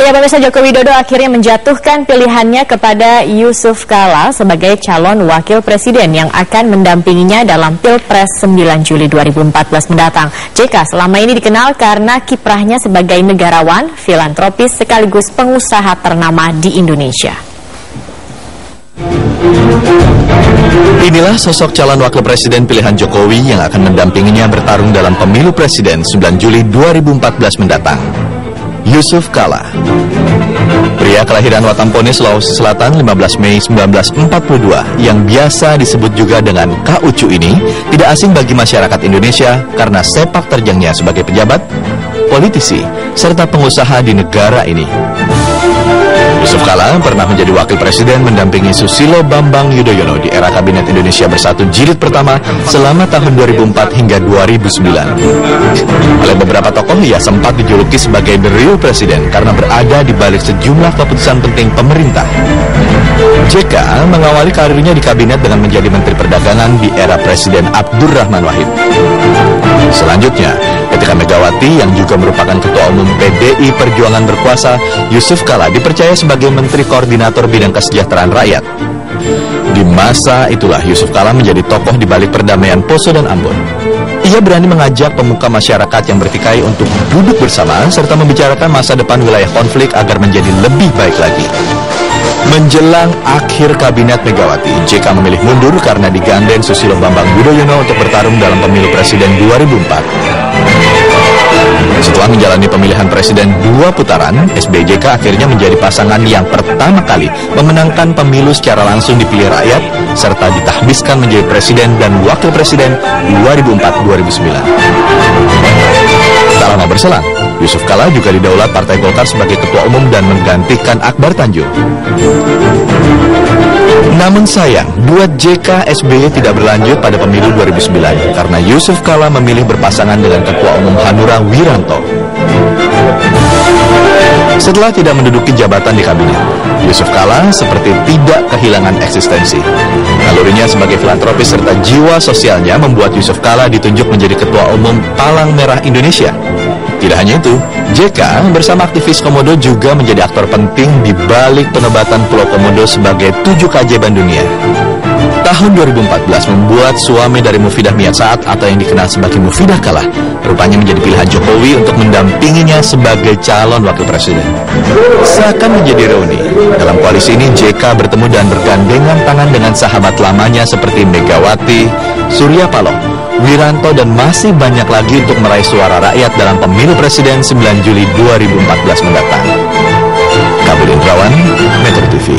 Ya, pemirsa, Joko Widodo akhirnya menjatuhkan pilihannya kepada Yusuf Kala sebagai calon wakil presiden yang akan mendampinginya dalam Pilpres 9 Juli 2014 mendatang. JK selama ini dikenal karena kiprahnya sebagai negarawan, filantropis sekaligus pengusaha ternama di Indonesia. Inilah sosok calon wakil presiden pilihan Jokowi yang akan mendampinginya bertarung dalam pemilu presiden 9 Juli 2014 mendatang. Yusuf Kala, pria kelahiran Watampone, Sulawesi Selatan 15 Mei 1942 yang biasa disebut juga dengan Kak Ucu ini tidak asing bagi masyarakat Indonesia karena sepak terjangnya sebagai pejabat, politisi, serta pengusaha di negara ini. Yusuf Kala pernah menjadi wakil presiden mendampingi Susilo Bambang Yudhoyono di era Kabinet Indonesia Bersatu Jilid pertama selama tahun 2004 hingga 2009. Oleh beberapa tokoh, ia sempat dijuluki sebagai the real president karena berada di balik sejumlah keputusan penting pemerintah. JK mengawali karirnya di kabinet dengan menjadi Menteri Perdagangan di era Presiden Abdurrahman Wahid. Selanjutnya, ketika Megawati yang juga merupakan Ketua Umum PDI Perjuangan berkuasa, Yusuf Kala dipercaya sebagai Menteri Koordinator Bidang Kesejahteraan Rakyat. Di masa itulah Yusuf Kala menjadi tokoh di balik perdamaian Poso dan Ambon. Ia berani mengajak pemuka masyarakat yang bertikai untuk duduk bersama serta membicarakan masa depan wilayah konflik agar menjadi lebih baik lagi. Menjelang akhir kabinet Megawati, JK memilih mundur karena digandeng Susilo Bambang Yudhoyono untuk bertarung dalam pemilu presiden 2004. Setelah menjalani pemilihan presiden 2 putaran, SBY-JK akhirnya menjadi pasangan yang pertama kali memenangkan pemilu secara langsung dipilih rakyat, serta ditahbiskan menjadi presiden dan wakil presiden 2004-2009. Tak lama berselang, Yusuf Kala juga didaulat Partai Golkar sebagai Ketua Umum dan menggantikan Akbar Tanjung. Namun sayang, duet JK SBY tidak berlanjut pada pemilu 2009 karena Yusuf Kala memilih berpasangan dengan Ketua Umum Hanura Wiranto. Setelah tidak menduduki jabatan di kabinet, Yusuf Kala seperti tidak kehilangan eksistensi. Nalurinya sebagai filantropis serta jiwa sosialnya membuat Yusuf Kala ditunjuk menjadi Ketua Umum Palang Merah Indonesia. Tidak hanya itu, JK bersama aktivis Komodo juga menjadi aktor penting di balik penobatan Pulau Komodo sebagai 7 keajaiban dunia. Tahun 2014 membuat suami dari Mufidah Miat Saat atau yang dikenal sebagai Mufidah Kala rupanya menjadi pilihan Jokowi untuk mendampinginya sebagai calon wakil presiden. Seakan menjadi reuni, dalam koalisi ini JK bertemu dan bergandengan tangan dengan sahabat lamanya seperti Megawati, Surya Paloh, Wiranto, dan masih banyak lagi untuk meraih suara rakyat dalam pemilu presiden 9 Juli 2014 mendatang. Kabel Indrawan, Metro TV.